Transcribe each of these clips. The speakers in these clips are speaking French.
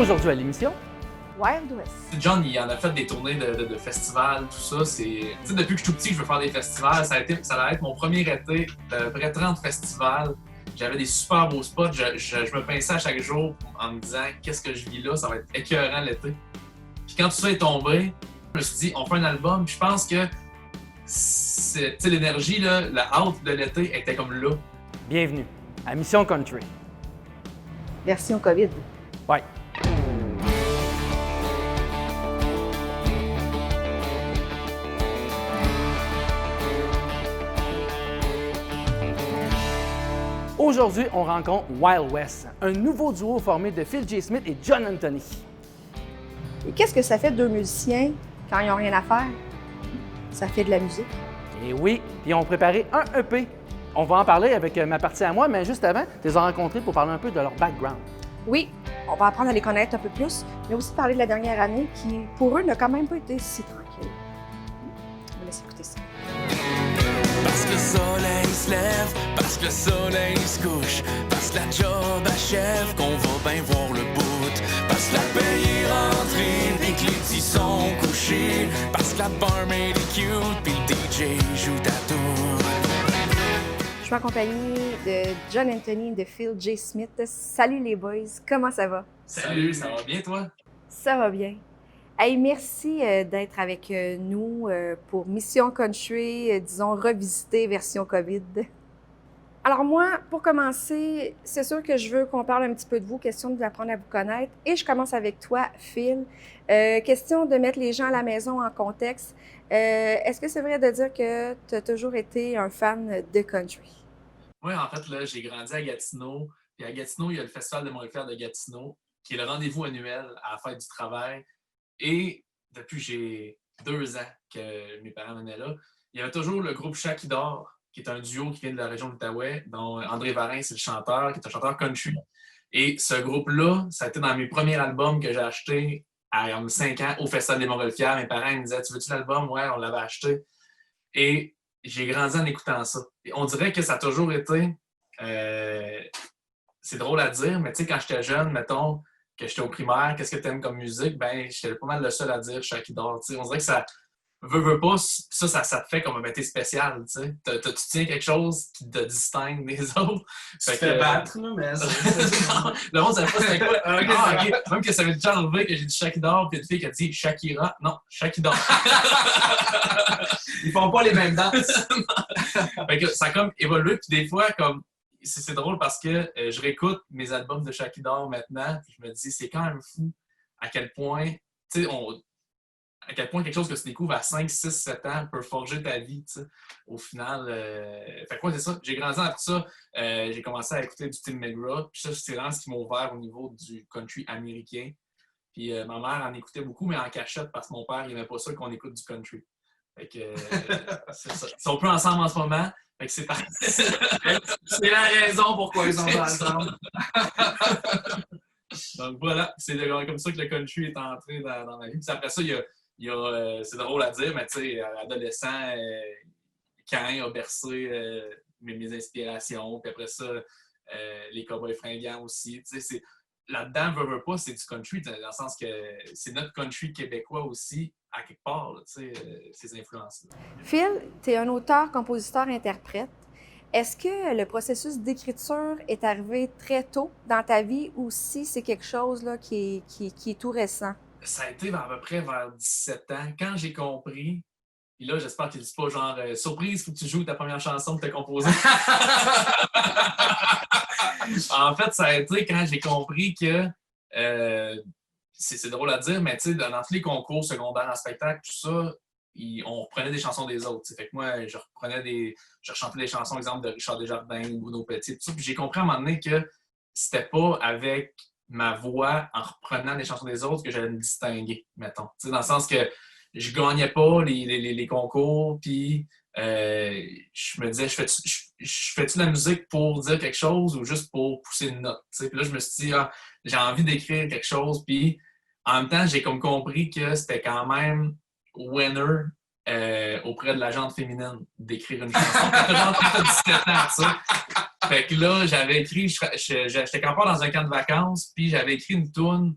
Aujourd'hui à l'émission, Wild West. John, il en a fait des tournées de festivals, tout ça. Depuis que je suis tout petit, je veux faire des festivals. Ça allait être mon premier été de près 30 festivals. J'avais des super beaux spots. Je me pinçais à chaque jour en me disant qu'est-ce que je vis là, ça va être écœurant l'été. Puis quand tout ça est tombé, je me suis dit, on fait un album. Puis je pense que l'énergie, là, la hâte de l'été était comme là. bienvenue à Mission Country. Version COVID. Ouais. Aujourd'hui, on rencontre Wild West, un nouveau duo formé de Phil J. Smith et John Anthony. Et qu'est-ce que ça fait deux musiciens quand ils n'ont rien à faire? Ça fait de la musique. Et oui, puis ils ont préparé un EP. On va en parler avec ma partie à moi, mais juste avant, tu les as rencontrés pour parler un peu de leur background. Oui, on va apprendre à les connaître un peu plus, mais aussi parler de la dernière année qui, pour eux, n'a quand même pas été si tranquille. On va laisser écouter ça. Parce que le soleil se lève, parce que le soleil se couche, parce que la job achève, qu'on va bien voir le bout, parce que la paye est rentrée, puis que les petits sont couchés, parce que la barmaid est cute, puis le DJ joue ta tour. Je suis accompagnée de John Anthony et de Phil J. Smith. Salut les boys, comment ça va? Salut, ça va bien toi? Ça va bien. Hey, merci d'être avec nous pour Mission Country, disons, revisiter version COVID. Alors moi, pour commencer, c'est sûr que je veux qu'on parle un petit peu de vous, question d'apprendre à vous connaître. Et je commence avec toi, Phil. Question de mettre les gens à la maison en contexte. Est-ce que c'est vrai de dire que tu as toujours été un fan de country? Oui, en fait, là, j'ai grandi à Gatineau. Puis à Gatineau, il y a le Festival de Montréal de Gatineau, qui est le rendez-vous annuel à la fête du travail. Et depuis que j'ai 2 ans que mes parents venaient là, il y avait toujours le groupe Chat qui dort, qui est un duo qui vient de la région de l'Outaouais, dont André Varin, c'est le chanteur, qui est un chanteur country. Et ce groupe-là, ça a été dans mes premiers albums que j'ai achetés à 5 ans au Festival des Montgolfières. Mes parents me disaient « Tu veux-tu l'album? » Ouais, on l'avait acheté. Et j'ai grandi en écoutant ça. Et on dirait que ça a toujours été... c'est drôle à dire, mais tu sais, quand j'étais jeune, mettons, que j'étais au primaire, qu'est-ce que tu aimes comme musique? Ben, j'étais pas mal le seul à dire Chat qui dort. T'sais. On dirait que ça veut pas, ça te fait comme un métier spécial. Tu tiens quelque chose qui te distingue des autres. Tu te fais battre, là, mais... Le monde savait pas c'était quoi. Okay. Même que ça m'est déjà enlevé que j'ai dit Chat qui dort, puis il y a une fille qui a dit Shakira. Non, Chat qui dort. Ils font pas les mêmes danses. Fait que ça a comme évolué, puis des fois, comme... C'est drôle parce que je réécoute mes albums de Chat qui dort maintenant, puis je me dis, c'est quand même fou à quel point, tu sais, à quel point quelque chose que tu découvres à 5, 6, 7 ans peut forger ta vie, tu sais. Au final, fait quoi, c'est ça. J'ai grandi après ça, j'ai commencé à écouter du Tim McGraw, puis ça, c'est vraiment ce qui m'a ouvert au niveau du country américain. Puis ma mère en écoutait beaucoup, mais en cachette, parce que mon père, il n'aimait pas ça qu'on écoute du country. Fait que, c'est ça. Ils sont plus ensemble en ce moment. Fait que c'est parti. C'est la raison pourquoi ils sont ensemble. Donc voilà, c'est comme ça que le country est entré dans ma vie. Puis après ça, il y a c'est drôle à dire, mais tu sais, adolescent, Caïn a bercé mes inspirations. Puis après ça, les Cowboys fringants aussi. Tu sais, là-dedans, veut pas, c'est du country, dans le sens que c'est notre country québécois aussi, à quelque part, là, ces influences-là. Phil, tu es un auteur, compositeur, interprète. Est-ce que le processus d'écriture est arrivé très tôt dans ta vie ou si c'est quelque chose là, qui est tout récent? Ça a été à peu près vers 17 ans, quand j'ai compris. Puis là, j'espère qu'ils ne disent pas genre surprise, il faut que tu joues ta première chanson que tu as composée. En fait, ça a été quand j'ai compris que c'est drôle à dire, mais tu sais, dans tous les concours secondaires en spectacle, tout ça, on reprenait des chansons des autres. T'sais. Fait que moi, je rechantais des chansons, exemple, de Richard Desjardins ou Bruno Petit, tout ça. Puis j'ai compris à un moment donné que c'était pas avec ma voix, en reprenant des chansons des autres, que j'allais me distinguer, mettons. T'sais, dans le sens que je gagnais pas les concours, puis je me disais, je fais-tu de la musique pour dire quelque chose ou juste pour pousser une note? T'sais? Puis là, je me suis dit, j'ai envie d'écrire quelque chose, puis en même temps, j'ai comme compris que c'était quand même winner auprès de la gente féminine d'écrire une chanson. T'as 17 ans, ça. Fait que là, j'avais écrit, j'étais encore dans un camp de vacances, puis j'avais écrit une toune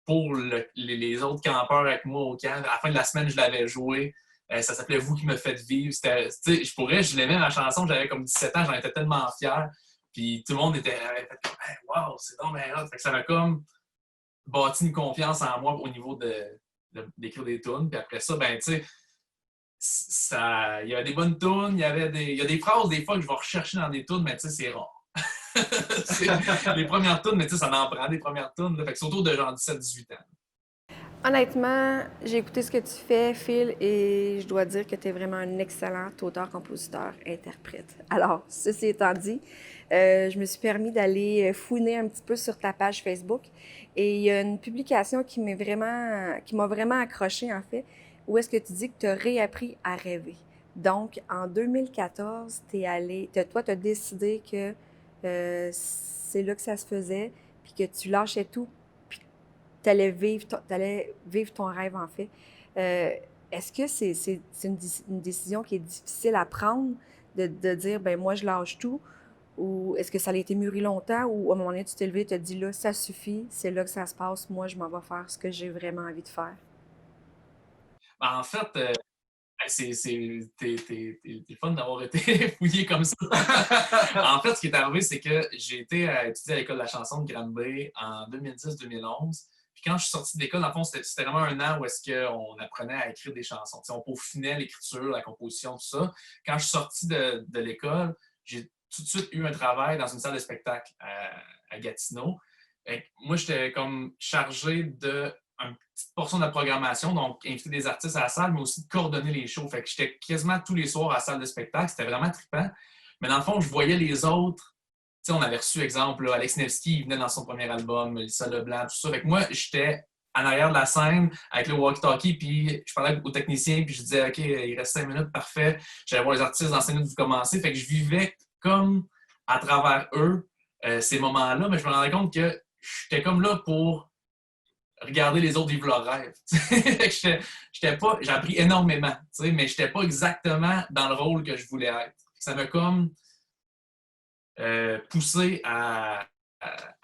pour les autres campeurs avec moi au camp. À la fin de la semaine, je l'avais joué. Ça s'appelait Vous qui me faites vivre. Je l'aimais ma chanson, j'avais comme 17 ans, j'en étais tellement fier. Puis tout le monde avait fait comme hey, wow, c'est donc bien hot. Fait que ça m'a comme bâti une confiance en moi au niveau d'écrire des tunes. Puis après ça, ben tu sais, il y avait des bonnes tunes, il y a des phrases des fois que je vais rechercher dans des tunes, mais tu sais, c'est rare. C'est les premières tunes, mais tu sais, ça en prend des premières tunes. Fait que c'est autour de genre 17-18 ans. Honnêtement, j'ai écouté ce que tu fais, Phil, et je dois dire que tu es vraiment un excellent auteur, compositeur, interprète. Alors, ceci étant dit, je me suis permis d'aller fouiner un petit peu sur ta page Facebook et il y a une publication qui m'a vraiment accrochée, en fait, où est-ce que tu dis que tu as réappris à rêver. Donc, en 2014, toi, tu as décidé que c'est là que ça se faisait, puis que tu lâchais tout, puis tu allais vivre ton rêve, en fait. Est-ce que c'est une décision qui est difficile à prendre, de dire, ben moi, je lâche tout, ou est-ce que ça a été mûri longtemps, ou à un moment donné, tu t'es levé et tu te dit, là, ça suffit, c'est là que ça se passe, moi, je m'en vais faire ce que j'ai vraiment envie de faire? En fait, t'es fun d'avoir été fouillé comme ça. En fait, ce qui est arrivé, c'est que j'ai été étudier à l'école de la chanson de Granby en 2010-2011. Puis quand je suis sorti de l'école, dans le fond, c'était vraiment un an où est-ce qu'on apprenait à écrire des chansons. T'sais, on peaufinait l'écriture, la composition, tout ça. Quand je suis sorti de l'école, j'ai tout de suite eu un travail dans une salle de spectacle à Gatineau. Et moi, j'étais comme chargé de une petite portion de la programmation, donc inviter des artistes à la salle, mais aussi de coordonner les shows. Fait que j'étais quasiment tous les soirs à la salle de spectacle. C'était vraiment trippant. Mais dans le fond, je voyais les autres. Tu sais, on avait reçu, exemple, là, Alex Nevsky, il venait dans son premier album, Melissa Leblanc, tout ça. Fait que moi, j'étais en arrière de la scène avec le walkie-talkie, puis je parlais au technicien, puis je disais, OK, il reste 5 minutes, parfait. J'allais voir les artistes dans 5 minutes, vous commencez. Fait que je vivais comme à travers eux ces moments-là, mais je me rendais compte que j'étais comme là pour regarder les autres vivre leurs rêves. J'ai appris énormément, mais je n'étais pas exactement dans le rôle que je voulais être. Ça m'a comme poussé à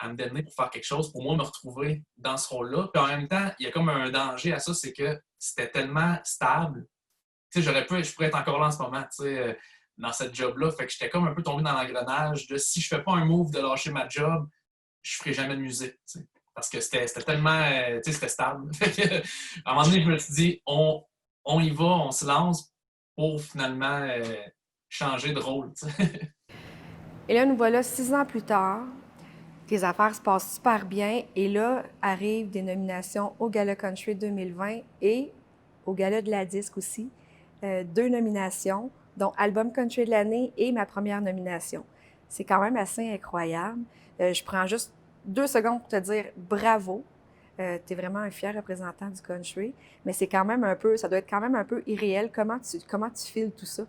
me donner pour faire quelque chose, pour moi me retrouver dans ce rôle-là. Puis en même temps, il y a comme un danger à ça, c'est que c'était tellement stable. Je pourrais être encore là en ce moment, dans cette job-là. Fait que j'étais comme un peu tombé dans l'engrenage de si je fais pas un move de lâcher ma job, je ferai jamais de musique. T'sais. Parce que c'était tellement, c'était stable. Fait que, à un moment donné, je me suis dit, on y va, on se lance pour finalement changer de rôle. Et là, nous voilà 6 ans plus tard. Tes affaires se passent super bien. Et là, arrivent des nominations au Gala Country 2020 et au Gala de la disque aussi. 2 nominations, dont Album Country de l'année et ma première nomination. C'est quand même assez incroyable. Je prends juste 2 secondes pour te dire bravo. Tu es vraiment un fier représentant du country, mais c'est quand même ça doit être quand même un peu irréel. Comment tu files tout ça?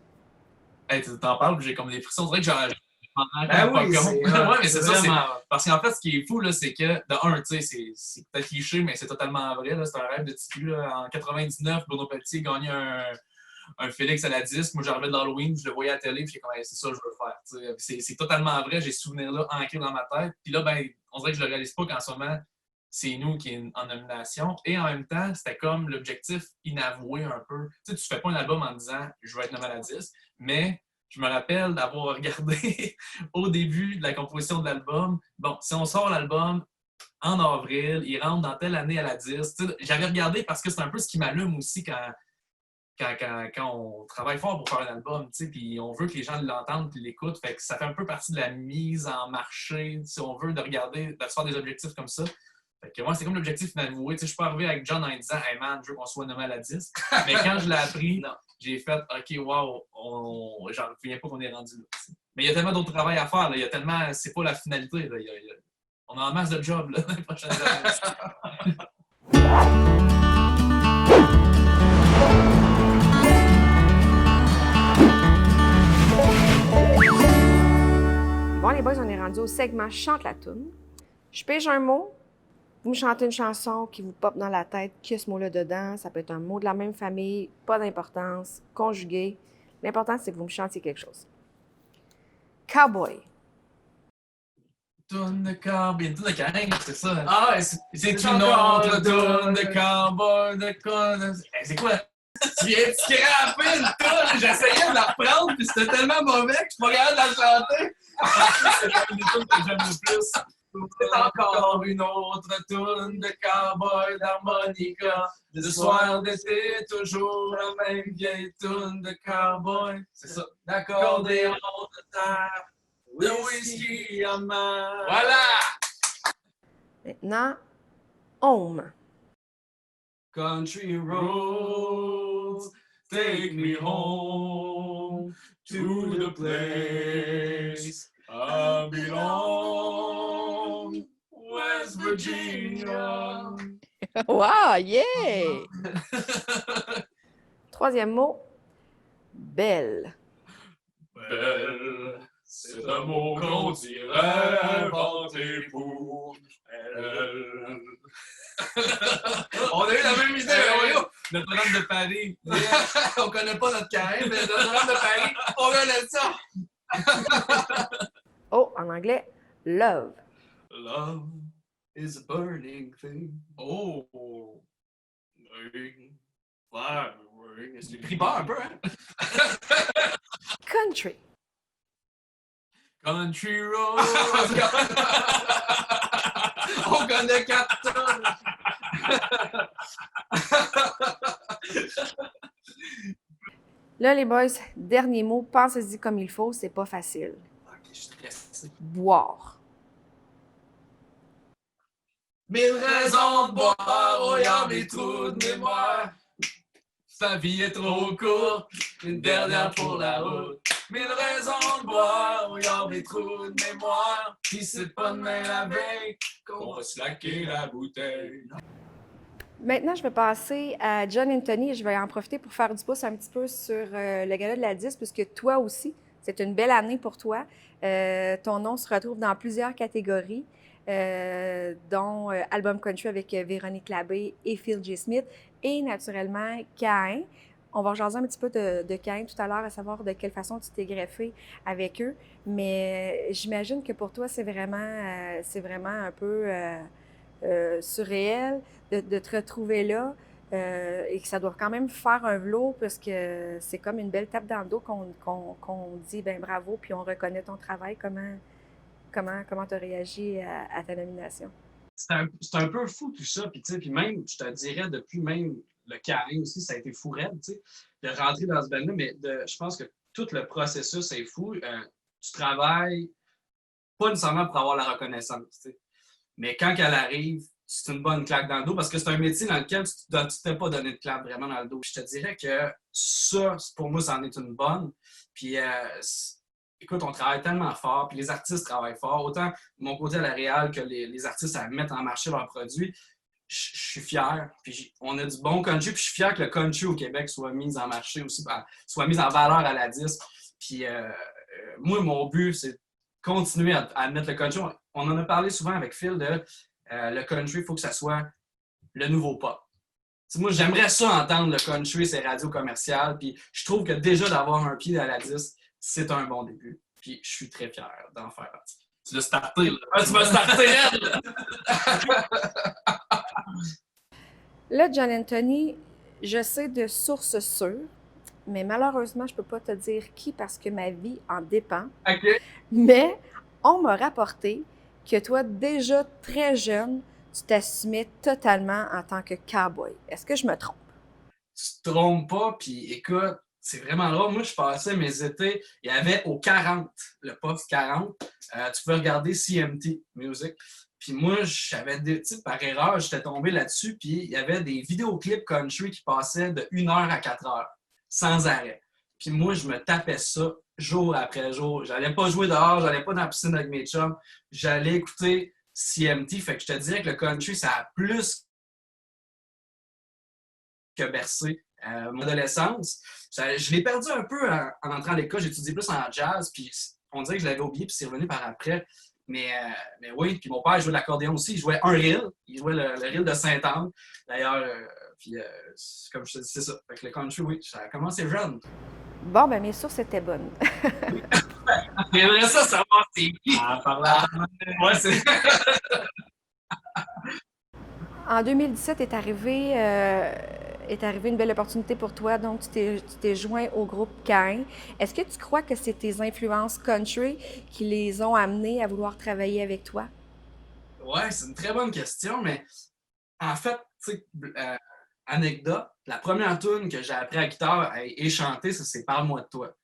Hey, tu t'en parles, j'ai comme des frissons. C'est vrai que j'en rends Ben pas oui, compte. Ouais, mais c'est ça. vraiment... Parce qu'en fait, ce qui est fou, là, c'est que, de un, tu sais, c'est peut-être cliché, mais c'est totalement vrai. Là. C'est un rêve de Titu. En 99, Bruno Pelletier gagnait un Félix à la disque. Moi, j'arrivais de l'Halloween, je le voyais à la télé, puis comme, hey, c'est ça que je veux faire. C'est totalement vrai. J'ai ce souvenir-là ancré dans ma tête. Puis là, ben, on dirait que je le réalise pas qu'en ce moment, c'est nous qui est en nomination. Et en même temps, c'était comme l'objectif inavoué un peu. Tu sais, tu fais pas un album en disant je veux être nommé à la disque, mais je me rappelle d'avoir regardé au début de la composition de l'album. Bon, si on sort l'album en avril, il rentre dans telle année à la disque. Tu sais, j'avais regardé parce que c'est un peu ce qui m'allume aussi quand on travaille fort pour faire un album, puis on veut que les gens l'entendent et l'écoutent. Fait que ça fait un peu partie de la mise en marché, si on veut, de regarder, de se faire des objectifs comme ça. Fait que moi, c'est comme l'objectif inavoué. Je suis pas arrivé avec John en disant « Hey man, je veux qu'on soit nommé à la disque ». Mais quand je l'ai appris, j'ai fait « OK, wow, j'en reviens pas qu'on est rendu là ». Mais il y a tellement d'autres travail à faire. Là. Il y a tellement... C'est pas la finalité. Là. On a en masse de jobs là, dans les prochaines années. Bon, les boys, on est rendu au segment Chante la toune. Je pige un mot, vous me chantez une chanson qui vous pop dans la tête, qu'il y a ce mot-là dedans. Ça peut être un mot de la même famille, pas d'importance, conjugué. L'important, c'est que vous me chantiez quelque chose. Cowboy. Tourne de cowboy. Une tourne de carême, c'est ça. Ah, ouais, C'est une autre tourne de cowboy, de con. C'est quoi? Tu viens de scraper une toune! J'essayais de la reprendre, puis c'était tellement mauvais que je suis pas capable de la chanter! C'est une des tunes que j'aime le plus. C'est encore une autre tourne de cowboy d'harmonica. Le soir d'été, toujours la même vieille tourne de cowboy. C'est ça. D'accordéon de terre, de whisky à main. Voilà! Maintenant, Home. Country roads, take me home to the place I belong, West Virginia. Wow, yeah! Troisième mot, Belle. Belle, c'est un mot qu'on dirait inventé pour elle. On a eu la même idée, Mario! Notre-Dame de Paris. On connaît pas notre carême, mais Notre-Dame de Paris, on connaît ça! Oh, en anglais, Love. Love is a burning thing. Oh! Burning, fire-burning. C'est du peur un peu, hein? Country. Country road. On connaît 4 tonnes! Là, les boys, dernier mot, pensez-y comme il faut, c'est pas facile. Ok, je suis stressé. Boire. 1000 raisons de boire, oh y'a mes trous de mémoire. Sa vie est trop courte, une dernière pour la route. 1000 raisons de boire, oh y'a mes trous de mémoire. Puis c'est pas demain la veille qu'on va slacker la bouteille. Maintenant, je vais passer à John Anthony et je vais en profiter pour faire du pouce un petit peu sur le gala de la 10, puisque toi aussi, c'est une belle année pour toi. Ton nom se retrouve dans plusieurs catégories, dont Album Country avec Véronique Labbé et Phil J. Smith, et naturellement Caïn. On va rejaser un petit peu de Caïn tout à l'heure, à savoir de quelle façon tu t'es greffé avec eux. Mais j'imagine que pour toi, c'est vraiment un peu surréel de te retrouver là et que ça doit quand même faire un velours parce que c'est comme une belle tape dans le dos qu'on dit ben bravo puis on reconnaît ton travail. Comment tu as réagi à ta nomination? C'est un peu fou tout ça, puis même, je te dirais, depuis même le carré aussi, ça a été fou raide, tu sais, de rentrer dans ce band-là, mais je pense que tout le processus est fou. Tu travailles pas nécessairement pour avoir la reconnaissance, tu sais, mais quand elle arrive, c'est une bonne claque dans le dos parce que c'est un métier dans lequel tu ne t'es pas donné de claque vraiment dans le dos. Je te dirais que ça, pour moi, ça en est une bonne. Puis, écoute, on travaille tellement fort, puis les artistes travaillent fort, autant de mon côté à la réal que les artistes à mettre en marché leurs produits. Je suis fier, puis on a du bon country, puis je suis fier que le country au Québec soit mis en marché aussi, soit mis en valeur à la disque. Puis moi, mon but, c'est de continuer à mettre le country. On en a parlé souvent avec Phil de le country, il faut que ça soit le nouveau pop. T'sais, moi, j'aimerais ça entendre le country, ces radios commerciales, puis je trouve que déjà d'avoir un pied à la disque, c'est un bon début. Puis je suis très fier d'en faire partie. Tu l'as starté, là. Ah, tu m'as starté, elle! Là, John Anthony, je sais de sources sûres, mais malheureusement, je ne peux pas te dire qui parce que ma vie en dépend. OK. Mais on m'a rapporté que toi, déjà très jeune, tu t'assumais totalement en tant que cowboy. Est-ce que je me trompe? Tu te trompes pas, puis écoute, c'est vraiment drôle. Moi, je passais mes étés, il y avait au 40, le pop 40, tu peux regarder CMT Music. Puis moi, j'avais par erreur, j'étais tombé là-dessus, puis il y avait des vidéoclips country qui passaient de 1 heure à 4 heures, sans arrêt. Puis moi, je me tapais ça jour après jour. J'allais pas jouer dehors, j'allais pas dans la piscine avec mes chums, j'allais écouter CMT. Fait que je te dirais que le country, ça a plus que bercé mon adolescence. Je l'ai perdu un peu en entrant à l'école. J'ai étudié plus en jazz, puis on dirait que je l'avais oublié, puis c'est revenu par après. Mais oui, puis mon père jouait de l'accordéon aussi. Il jouait un reel. Il jouait le reel de Saint-Anne. D'ailleurs, comme je te dis, c'est ça. Fait que le country, oui, ça a commencé jeune. Bon, ben mes sources étaient bonnes. J'aimerais ça savoir c'est qui. Ah, par là. Ouais, c'est. En 2017 est arrivée une belle opportunité pour toi, donc tu t'es joint au groupe Caïn. Est-ce que tu crois que c'est tes influences country qui les ont amenés à vouloir travailler avec toi? Ouais, c'est une très bonne question, mais en fait, tu sais, anecdote, la première tune que j'ai appris à la guitare et chanter, ça, c'est Parle-moi de toi,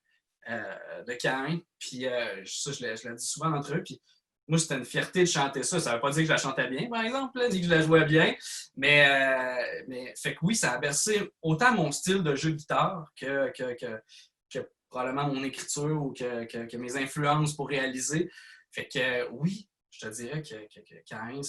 de Caïn. Puis ça, je l'ai dit souvent entre eux. Puis moi, c'était une fierté de chanter ça. Ça ne veut pas dire que je la chantais bien, par exemple, là, ni que je la jouais bien. Mais fait que oui, ça a bercé autant mon style de jeu de guitare que probablement mon écriture ou que mes influences pour réaliser. Fait que oui, je te dirais que Caïn,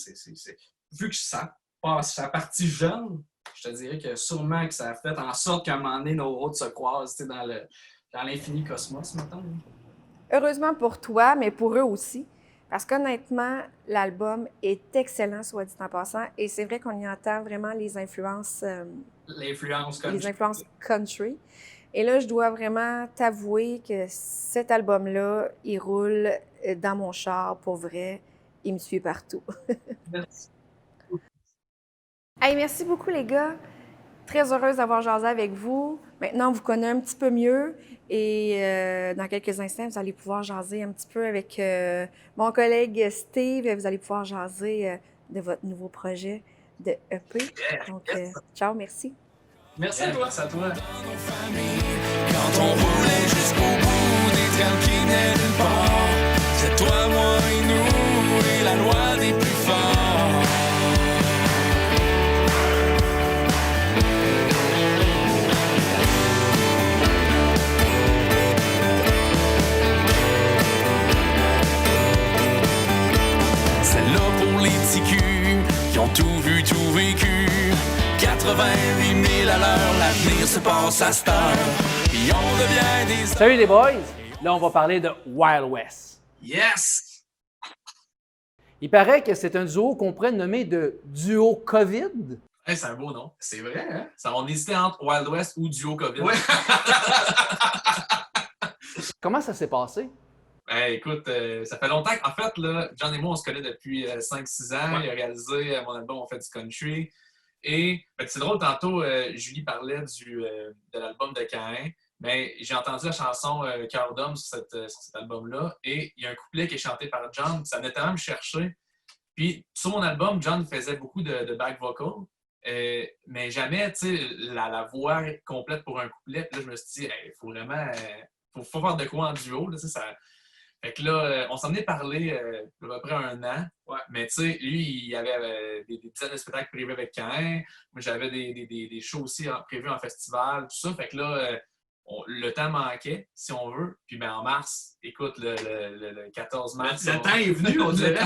vu que ça passe sa partie jeune, je te dirais que sûrement que ça a fait en sorte qu'à un moment donné, nos routes se croisent dans l'infini cosmos, mettons. Heureusement pour toi, mais pour eux aussi. Parce qu'honnêtement, l'album est excellent, soit dit en passant, et c'est vrai qu'on y entend vraiment les influences country. Et là, je dois vraiment t'avouer que cet album-là, il roule dans mon char pour vrai. Il me suit partout. Merci. Hey, merci beaucoup, les gars. Très heureuse d'avoir jasé avec vous. Maintenant, on vous connaît un petit peu mieux et dans quelques instants, vous allez pouvoir jaser un petit peu avec mon collègue Steve. Vous allez pouvoir jaser de votre nouveau projet de EP. Donc, ciao, merci. Merci à toi, c'est à toi. Quand on roulait jusqu'au bout des trains qui venaient nulle part, c'est toi, moi et nous et la loi des plus forts. Celle-là pour les petits culs qui ont tout vu, tout vécu. 88 000 à l'heure, l'avenir se passe à cette heure. Puis on devient des... Salut les boys! Là, on va parler de Wild West. Yes! Il paraît que c'est un duo qu'on pourrait nommer de duo COVID. Hey, c'est un beau nom. C'est vrai, hein? Ça, on hésitait entre Wild West ou Duo COVID. Ouais. Comment ça s'est passé? Hey, écoute, ça fait longtemps qu'en fait, là, John et moi, on se connaît depuis 5-6 ans. Ouais. Il a réalisé mon album On fait du country. Et c'est drôle, tantôt, Julie parlait de l'album de Caïn. Mais j'ai entendu la chanson Cœur d'homme sur cet album-là. Et il y a un couplet qui est chanté par John. Ça venait tellement me chercher. Puis sur mon album, John faisait beaucoup de back vocal. Mais jamais, tu sais, la voix complète pour un couplet. Puis là, je me suis dit, il faut vraiment... faut faire de quoi en duo, là, ça... Fait que là, on s'en est parlé il y a à peu près 1 an. Ouais. Mais tu sais, lui, il avait des dizaines de spectacles prévus avec Caïn. Moi, j'avais des shows aussi prévus en festival, tout ça. Fait que là, le temps manquait, si on veut. Puis ben, en mars, écoute, le 14 mars... Le temps est venu, on dirait.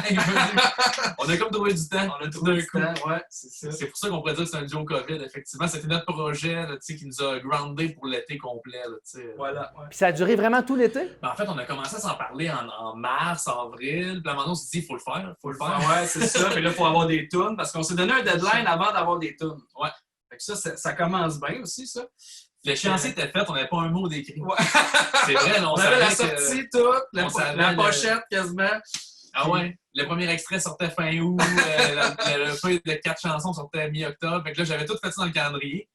On a comme trouvé du temps. On a trouvé du temps, ouais, c'est ça. C'est pour ça qu'on pourrait dire que c'est un duo COVID, effectivement. C'était notre projet là, qui nous a groundé pour l'été complet. Là, Voilà, ouais. Puis ça a duré vraiment tout l'été? Ben, en fait, on a commencé à s'en parler en mars, avril. Puis à un moment donné, on s'est dit, il faut le faire. Faut le faire. Ouais, c'est ça. Puis là, il faut avoir des tunes parce qu'on s'est donné un deadline avant d'avoir des tunes. Ouais. Fait que ça commence bien aussi, ça. L'échéancier était fait, on n'avait pas un mot d'écrit. Ouais. C'est vrai, là, On avait la savait que- sortie toute, on savait la le- pochette quasiment. Ah ouais, le premier extrait sortait fin août, le feuille de 4 chansons sortait mi-octobre. Fait que là, j'avais tout fait ça dans le calendrier,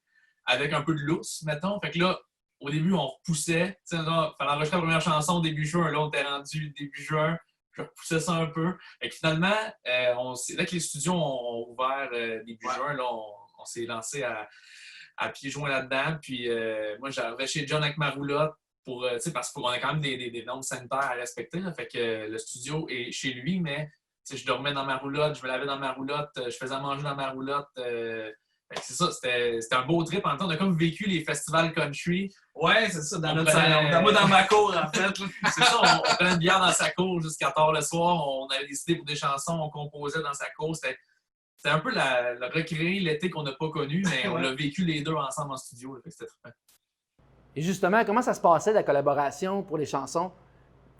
avec un peu de lousse, mettons. Fait que là, au début, on repoussait. Tu sais, il fallait enregistrer la première chanson début juin. Là, on était rendu début juin. Je repoussais ça un peu. Fait que finalement, dès que les studios ont ouvert début juin, là, on s'est lancé à pieds joints là-dedans. Puis moi, j'arrivais chez John avec ma roulotte parce qu'on a quand même des normes sanitaires à respecter. Là, fait que le studio est chez lui, mais je dormais dans ma roulotte, je me lavais dans ma roulotte, je faisais à manger dans ma roulotte. Fait que c'est ça, c'était un beau trip. En même temps, on a comme vécu les festivals country. Ouais, c'est ça, dans On notre prenait- salon. Moi, dans ma cour, en fait. là. C'est ça, on prenait une bière dans sa cour jusqu'à tard le soir. On avait des idées pour des chansons, on composait dans sa cour. C'était un peu le recréer l'été qu'on n'a pas connu, mais on l'a vécu les deux ensemble en studio. Là, fait que c'était trippant. Et justement, comment ça se passait la collaboration pour les chansons?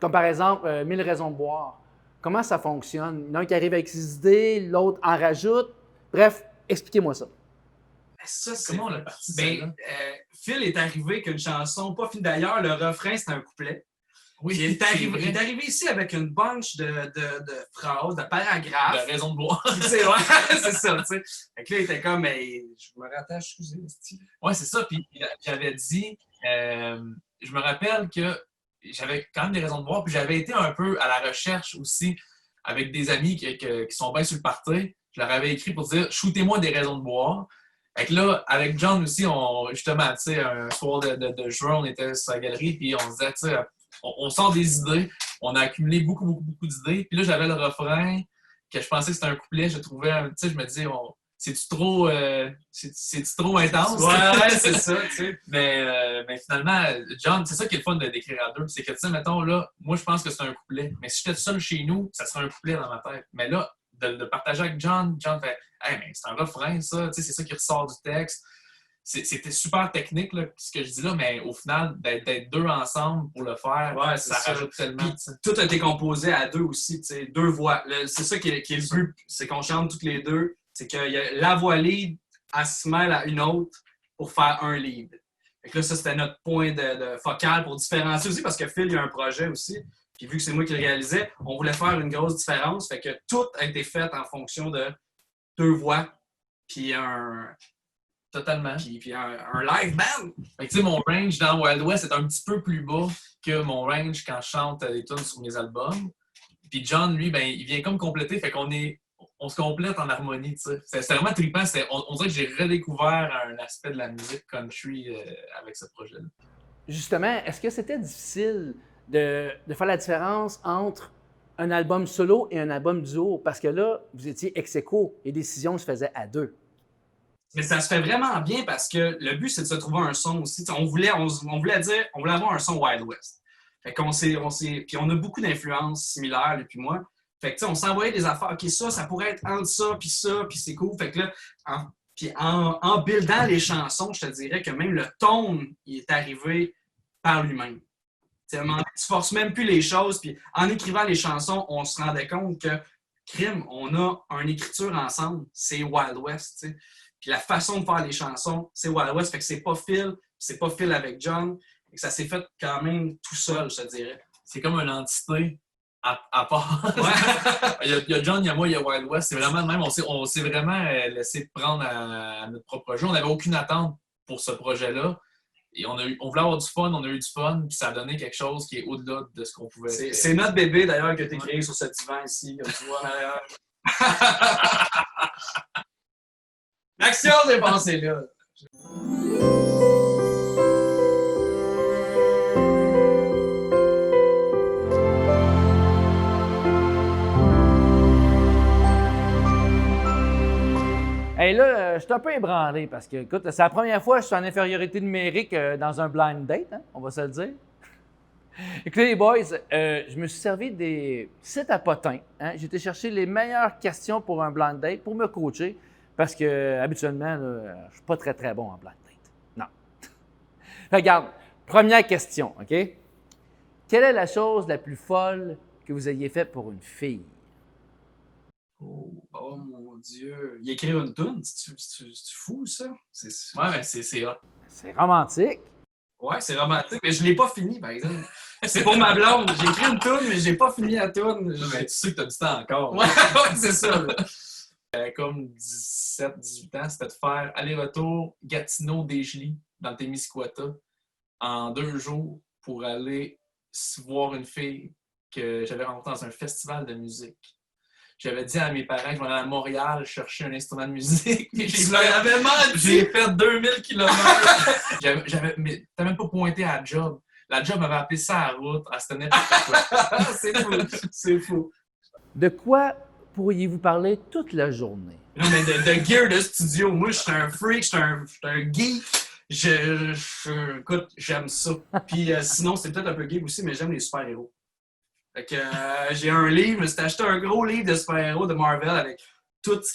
Comme par exemple, 1000 raisons de boire. Comment ça fonctionne? Il y en a un qui arrive avec ses idées, l'autre en rajoute. Bref, expliquez-moi ça. Ça, c'est... Comment on l'a parti, Ben, celle-là? Phil est arrivé qu'une chanson, pas Phil d'ailleurs, le refrain, c'était un couplet. Oui, Il est arrivé ici avec une bunch de phrases, de paragraphes. De raison de boire. Tu sais, ouais, c'est ça, tu sais. Fait que là, il était comme, mais je me rattache, excusez, style. Ouais, c'est ça. Puis j'avais dit, je me rappelle que j'avais quand même des raisons de boire, puis j'avais été un peu à la recherche aussi avec des amis qui sont bien sur le party. Je leur avais écrit pour dire, shootez-moi des raisons de boire. Fait que là, avec John aussi, justement, tu sais, un soir de juin, on était sur la galerie, puis on se disait, tu sais, on sort des idées. On a accumulé beaucoup d'idées. Puis là, j'avais le refrain que je pensais que c'était un couplet. Je trouvais, tu sais, je me disais, c'est-tu trop intense? Ouais, c'est ça, tu sais. Mais finalement, John, c'est ça qui est le fun d'écrire à deux. C'est que, tu sais, mettons, là, moi, je pense que c'est un couplet. Mais si j'étais seul chez nous, ça serait un couplet dans ma tête. Mais là, de partager avec John fait, hey, mais c'est un refrain, ça. Tu sais, c'est ça qui ressort du texte. C'était super technique, là, ce que je dis là, mais au final, d'être deux ensemble pour le faire, Ouais, ça c'est ça. rajoute tellement. Puis, tout a été composé à deux aussi, tu sais, deux voix. C'est ça qui est le but, c'est qu'on chante toutes les deux. C'est que la voix lead, elle se mêle à une autre pour faire un lead. Fait que là, ça, c'était notre point de focal pour différencier aussi, parce que Phil, il y a un projet aussi. Puis vu que c'est moi qui le réalisais, on voulait faire une grosse différence. Fait que tout a été fait en fonction de deux voix, puis Totalement. puis un live band. Fait que, tu sais, mon range dans Wild West est un petit peu plus bas que mon range quand je chante des tunes sur mes albums. Puis John, lui, ben, il vient comme compléter, fait on se complète en harmonie, tu sais. C'était vraiment trippant. On dirait que j'ai redécouvert un aspect de la musique country avec ce projet-là. Justement, est-ce que c'était difficile de faire la différence entre un album solo et un album duo? Parce que là, vous étiez ex-aequo et décision se faisait à deux. Mais ça se fait vraiment bien parce que le but, c'est de se trouver un son aussi. On voulait avoir un son Wild West. Fait qu'on puis on a beaucoup d'influences similaires, lui puis moi. Fait que on s'envoyait des affaires. OK, ça pourrait être entre ça, puis c'est cool. Fait que là, en buildant les chansons, je te dirais que même le tone, il est arrivé par lui-même. Tu forces même plus les choses. Puis en écrivant les chansons, on se rendait compte que, crime, on a une écriture ensemble. C'est Wild West, tu sais. Puis la façon de faire les chansons, c'est Wild West. Fait que c'est pas Phil avec John. Et que ça s'est fait quand même tout seul, je te dirais. C'est comme une entité à part. Ouais. il y a John, il y a moi, il y a Wild West. C'est vraiment le même. On s'est vraiment laissé prendre à notre propre jeu. On n'avait aucune attente pour ce projet-là. Et on voulait avoir du fun, on a eu du fun, puis ça a donné quelque chose qui est au-delà de ce qu'on pouvait faire. C'est notre bébé, d'ailleurs, qui a été créé sur ce divan ici, comme tu vois en arrière. L'action s'est passée là. Et là, je suis un peu ébranlé parce que, écoute, c'est la première fois que je suis en infériorité numérique dans un blind date, hein, on va se le dire. Écoutez, les boys, je me suis servi des sites à potins. Hein. J'ai été chercher les meilleures questions pour un blind date pour me coacher parce que, habituellement, là, je ne suis pas très, très bon en blind date. Non. Regarde, première question, OK? Quelle est la chose la plus folle que vous ayez faite pour une fille? Oh mon Dieu. Il écrit une toune, c'est fou ça? Ouais, mais c'est hot. C'est romantique. Ouais, c'est romantique, mais je l'ai pas fini, par exemple. C'est pour ma blonde. J'ai écrit une toune, mais j'ai pas fini la toune. Mais tu sais que t'as du temps encore. Ouais, c'est ça. Comme 17-18 ans, c'était de faire aller-retour Gatineau-Desjely dans le Témiscouata en 2 jours pour aller voir une fille que j'avais rencontrée dans un festival de musique. J'avais dit à mes parents que je m'en allais à Montréal chercher un instrument de musique. J'ai fait 2000 km. Mais t'as même pas pointé à la job. La job m'avait appelé ça à la route. Elle se tenait pour C'est fou. C'est fou. De quoi pourriez-vous parler toute la journée? Non, mais de gear de studio. Moi, je suis un freak, je suis un geek. Écoute, j'aime ça. Puis sinon, c'est peut-être un peu geek aussi, mais j'aime les super-héros. Fait que j'ai un livre, je me suis acheté un gros livre de super-héros de Marvel avec toutes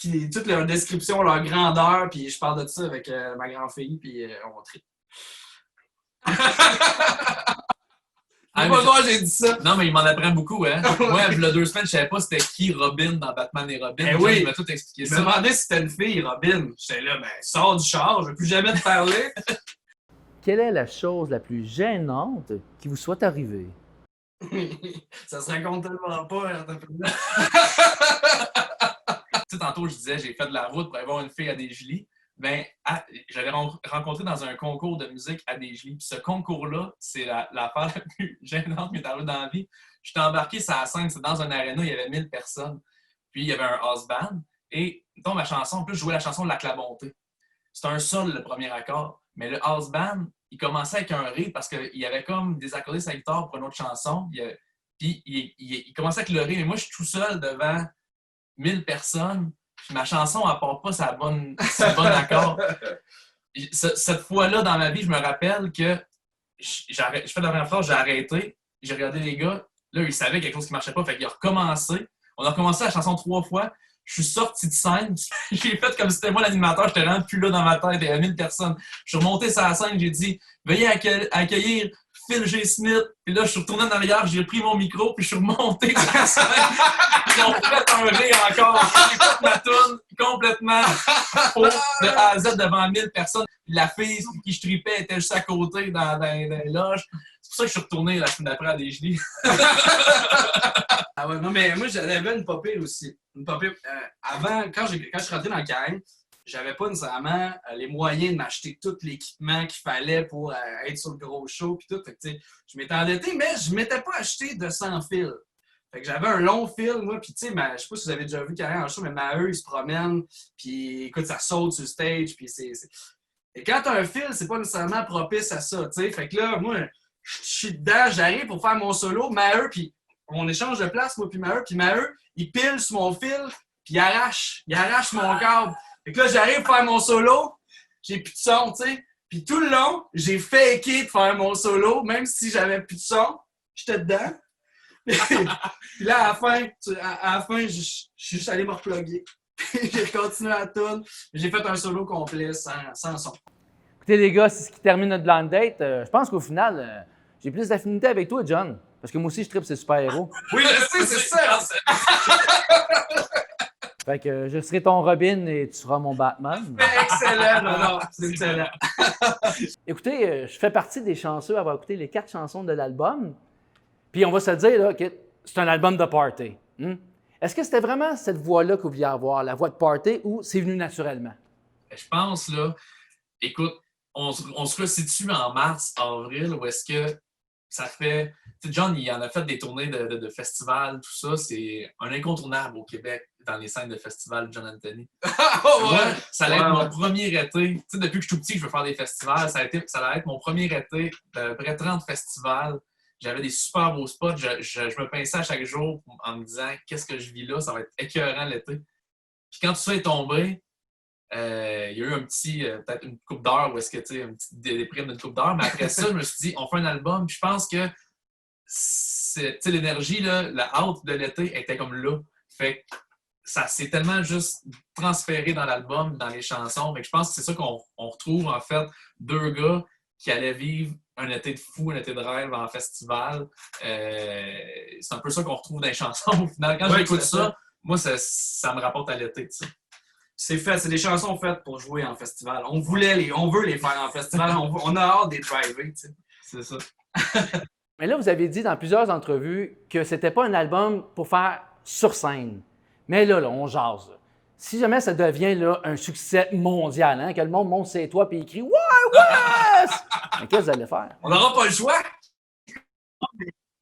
leurs descriptions, leur grandeur, puis je parle de ça avec ma grande-fille, puis on tripe. Pourquoi j'ai dit ça? Non, mais il m'en apprend beaucoup, hein? Moi, il y a 2 semaines, je savais pas c'était qui Robin dans Batman et Robin. Ben oui. Il m'a tout expliqué ça. Je me demandais si c'était une fille, Robin. J'étais là, ben, sors du char, je veux plus jamais te parler. Quelle est la chose la plus gênante qui vous soit arrivée? Ça se raconte tellement pas. Hein, Tu sais, tantôt, je disais, j'ai fait de la route pour aller voir une fille à Desjolies. Ben, j'avais rencontré dans un concours de musique à Desjolies. Puis ce concours-là, c'est l'affaire la plus gênante qui m'est arrivée dans la vie. J'étais embarqué sur la scène, c'est dans un aréna, il y avait 1000 personnes. Puis il y avait un house band. Et, mettons, ma chanson, en plus, je jouais la chanson de La Clabonté. C'était un sol, le premier accord. Mais le house band, il commençait avec un ré parce qu'il y avait comme des accordés sur la guitare pour une autre chanson. Puis il commençait avec le ré. Mais moi, je suis tout seul devant 1000 personnes. Puis ma chanson, elle part pas sur le bon accord. Cette fois-là, dans ma vie, je me rappelle que je fais la première phrase, j'ai arrêté. J'ai regardé les gars. Là, ils savaient quelque chose qui marchait pas. Fait qu'ils ont recommencé. On a recommencé la chanson 3 fois. Je suis sorti de scène, j'ai fait comme si c'était moi l'animateur, j'étais vraiment plus là dans ma tête, il y avait 1000 personnes. Je suis remonté sur la scène, j'ai dit « Veuillez accueillir Phil G. Smith ». Puis là, je suis retourné en arrière, j'ai pris mon micro, puis je suis remonté sur la scène. Ils ont fait un rire encore. J'ai fait ma toune complètement faux, de A à Z devant 1000 personnes. Puis la fille qui je tripais était juste à côté dans les loges. C'est pour ça que je suis retourné la semaine d'après à Desjolies. Ah ouais, non, mais moi, j'avais une pas pire aussi. Une pas pire. Avant, quand je suis rentré dans le carême, j'avais pas nécessairement les moyens de m'acheter tout l'équipement qu'il fallait pour être sur le gros show puis tout. Fait que, je m'étais endetté, mais je m'étais pas acheté de 100 fils. Fait que j'avais un long fil, moi, puis tu sais, je sais pas si vous avez déjà vu Carré en show, mais Maheu, il se promène, puis écoute, ça saute sur le stage, puis Et quand t'as un fil, c'est pas nécessairement propice à ça, tu sais. Fait que là, moi, je suis dedans, j'arrive pour faire mon solo, Maheu, puis on échange de place, moi, puis Maheu, il pile sur mon fil, puis il arrache mon câble. Fait que là, j'arrive pour faire mon solo, j'ai plus de son, tu sais. Puis tout le long, j'ai faké de faire mon solo, même si j'avais plus de son, j'étais dedans. Puis là, à la fin, je suis juste allé me reploguer. J'ai continué à tourner. J'ai fait un solo complet sans son. Écoutez, les gars, c'est ce qui termine notre blind date. Je pense qu'au final, j'ai plus d'affinité avec toi, John. Parce que moi aussi, je tripe ces super-héros. Oui, je sais, c'est ça! Fait que je serai ton Robin et tu seras mon Batman. Excellent! Non, c'est excellent. Écoutez, je fais partie des chanceux à avoir écouté les 4 chansons de l'album. Puis on va se dire là, que c'est un album de party. Est-ce que c'était vraiment cette voix-là que vous vouliez avoir, la voix de party, ou c'est venu naturellement? Je pense, là, écoute, on se resitue en mars, avril, où est-ce que ça fait... Tu sais, John, il en a fait des tournées de festivals, tout ça. C'est un incontournable au Québec dans les scènes de festivals, John Anthony. Moi, ça allait être mon premier été. Tu sais, depuis que je suis tout petit, je veux faire des festivals. Ça allait être mon premier été de près 30 festivals. J'avais des super beaux spots. Je me pinçais à chaque jour en me disant qu'est-ce que je vis là, ça va être écœurant l'été. Puis quand tout ça est tombé, il y a eu un petit, peut-être une couple d'heures où est-ce que, tu sais, une petite déprime d'une couple d'heures, mais après ça, je me suis dit, on fait un album. Puis je pense que l'énergie, là, la hâte de l'été était comme là. Fait que ça s'est tellement juste transféré dans l'album, dans les chansons. Mais je pense que c'est ça qu'on retrouve, en fait, 2 gars qui allaient vivre un été de fou, un été de rêve en festival. C'est un peu ça qu'on retrouve dans les chansons au final. Quand j'écoute ça, moi, ça me rapporte à l'été, tu sais. C'est fait, c'est des chansons faites pour jouer en festival. On veut les faire en festival, on a hâte d'être drivés, tu sais. C'est ça. Mais là, vous avez dit dans plusieurs entrevues que c'était pas un album pour faire sur scène. Mais là, on jase. Si jamais ça devient là, un succès mondial, hein, que le monde monte ses toits et écrit « Ouais, ouais! » Mais qu'est-ce que vous allez faire? On n'aura pas le choix!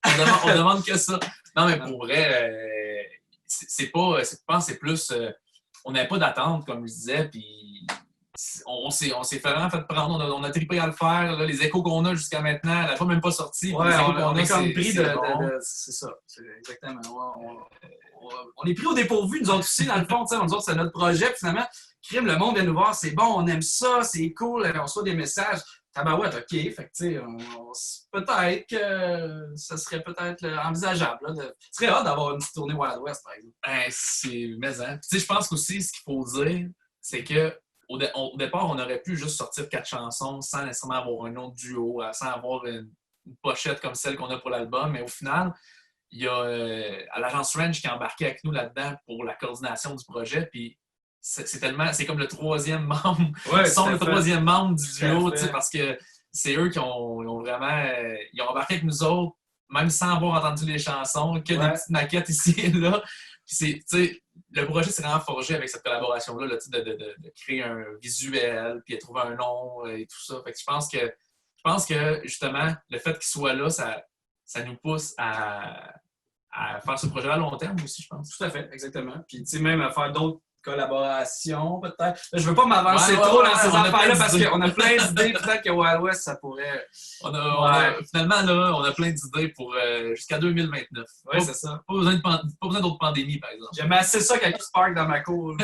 On demande que ça. Non, mais pour vrai, c'est plus... on n'avait pas d'attente, comme je disais, puis on s'est vraiment fait prendre. On a trippé à le faire. Là, les échos qu'on a jusqu'à maintenant, elle n'a pas même pas sorti. Ouais, on est comme pris de... C'est ça, c'est exactement. On est pris au dépourvu, nous autres aussi, dans le fond. Nous autres, c'est notre projet. Puis finalement, crime, le monde vient nous voir, c'est bon, on aime ça, c'est cool, on reçoit des messages. Tabarouette, OK. Fait que, tu sais, peut-être que ça serait peut-être envisageable. Ce serait hâte d'avoir une petite tournée Wild West, par exemple. C'est... Mais, hein. Tu sais, je pense qu'aussi, ce qu'il faut dire, c'est que au départ, on aurait pu juste sortir 4 chansons sans nécessairement avoir un autre duo, sans avoir une pochette comme celle qu'on a pour l'album. Mais au final, il y a l'agence Range qui est embarqué avec nous là-dedans pour la coordination du projet. Puis c'est comme le 3e membre. Ouais, ils sont le 3e membre du duo, parce que c'est eux qui ont vraiment... Ils ont embarqué avec nous autres même sans avoir entendu les chansons, que des petites maquettes ici et là. Puis le projet s'est vraiment forgé avec cette collaboration-là, là, de créer un visuel, puis de trouver un nom et tout ça. Fait que je pense que justement, le fait qu'il soit là, ça nous pousse à faire ce projet à long terme aussi, je pense. Tout à fait, exactement. Puis, tu sais, même à faire d'autres collaborations, peut-être. Là, je veux pas m'avancer trop dans ces affaires-là parce qu'on a plein d'idées. Peut-être que Wild West, ça pourrait... Finalement, là, on a plein d'idées pour jusqu'à 2029. Oui, c'est ça. Pas besoin d'autres pandémies, par exemple. J'aime assez ça quand il se parque dans ma cour.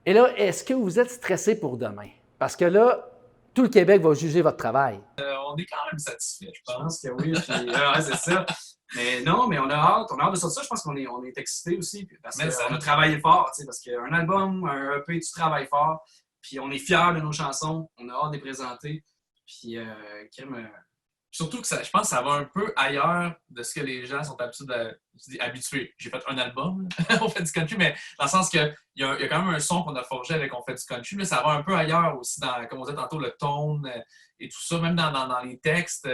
Et là, est-ce que vous êtes stressé pour demain? Parce que là, tout le Québec va juger votre travail. On est quand même satisfait, je Je pense. pense que oui. Puis, ouais, c'est ça. Mais non, mais on a hâte de sortir ça. Je pense qu'on est excités aussi. Parce qu'on a travaillé fort. Parce qu'un album, un EP, tu travailles fort. Puis on est fiers de nos chansons. On a hâte de les présenter. Puis, surtout que je pense que ça va un peu ailleurs de ce que les gens sont habitués. J'ai fait un album, on fait du country, mais dans le sens qu'il y a quand même un son qu'on a forgé avec On fait du country, mais ça va un peu ailleurs aussi, comme on disait tantôt, le tone et tout ça, même dans les textes.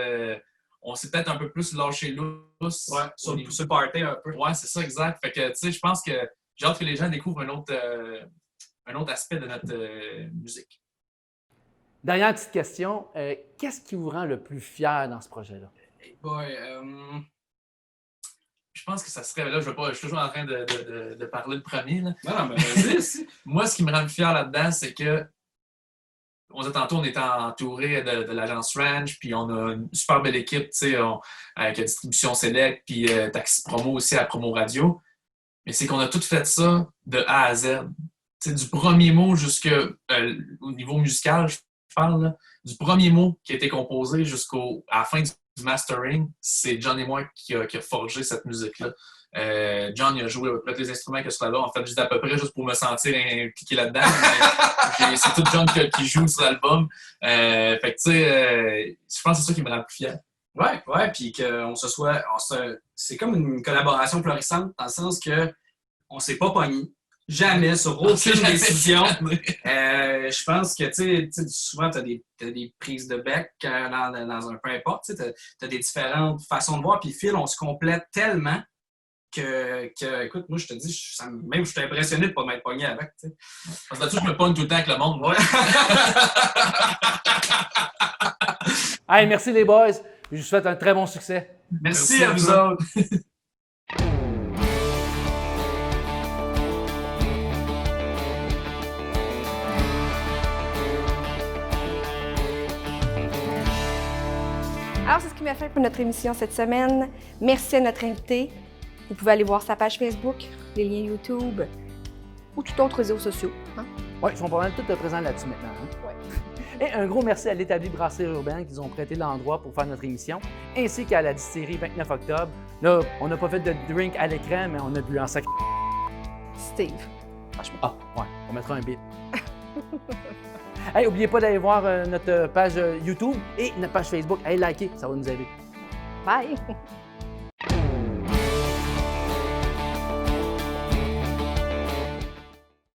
On s'est peut-être un peu plus lâché lousse. Ouais, sur le party un peu. Ouais, c'est ça, exact. Fait que, tu sais, je pense que j'ai hâte que les gens découvrent un autre aspect de notre musique. Dernière petite question, qu'est-ce qui vous rend le plus fier dans ce projet-là? Je pense que ça serait... Là, je suis toujours en train de parler le premier. Là. Non, mais vas-y. Moi, ce qui me rend le fier là-dedans, c'est que tantôt, on était entouré de l'agence Ranch, puis on a une super belle équipe, tu sais, avec la distribution Select, puis Taxi Promo aussi à Promo Radio. Mais c'est qu'on a tout fait ça de A à Z. Tu sais, du premier mot jusqu'au niveau musical, je parle, là, du premier mot qui a été composé jusqu'à la fin du mastering, c'est John et moi qui a forgé cette musique-là. John, il a joué avec les instruments que sur l'album. En fait, juste à peu près juste pour me sentir impliqué là-dedans. C'est tout John qui joue sur l'album. Fait que, tu sais, je pense que c'est ça qui me rend le plus fier. Ouais, puis qu'on c'est comme une collaboration florissante dans le sens que on s'est pas pogné. Jamais sur aucune décision. Je pense que, tu sais, souvent, tu as des prises de bec dans un peu importe. Tu as des différentes façons de voir. Puis, Phil, on se complète tellement que écoute, moi, je te dis, même je suis impressionné de ne pas m'être pogné avec. Tu sais. Parce que là-dessus, je me pogne tout le temps avec le monde. Ouais. Hey, merci les boys. Je vous souhaite un très bon succès. Merci à vous autres. Alors, c'est ce qui m'a fait pour notre émission cette semaine. Merci à notre invité. Vous pouvez aller voir sa page Facebook, les liens YouTube ou tout autre réseaux sociaux. Hein? Oui, ils sont pas mal tous présents là-dessus maintenant. Hein? Ouais. Et un gros merci à l'établi Brasserie Urbaine qui nous ont prêté l'endroit pour faire notre émission, ainsi qu'à la distillerie 29 octobre. Là, on n'a pas fait de drink à l'écran, mais on a bu en sac. Steve, franchement. Ah, ouais, on mettra un bip. Hey, n'oubliez pas d'aller voir notre page YouTube et notre page Facebook. Allez liker, ça va nous aider. Bye!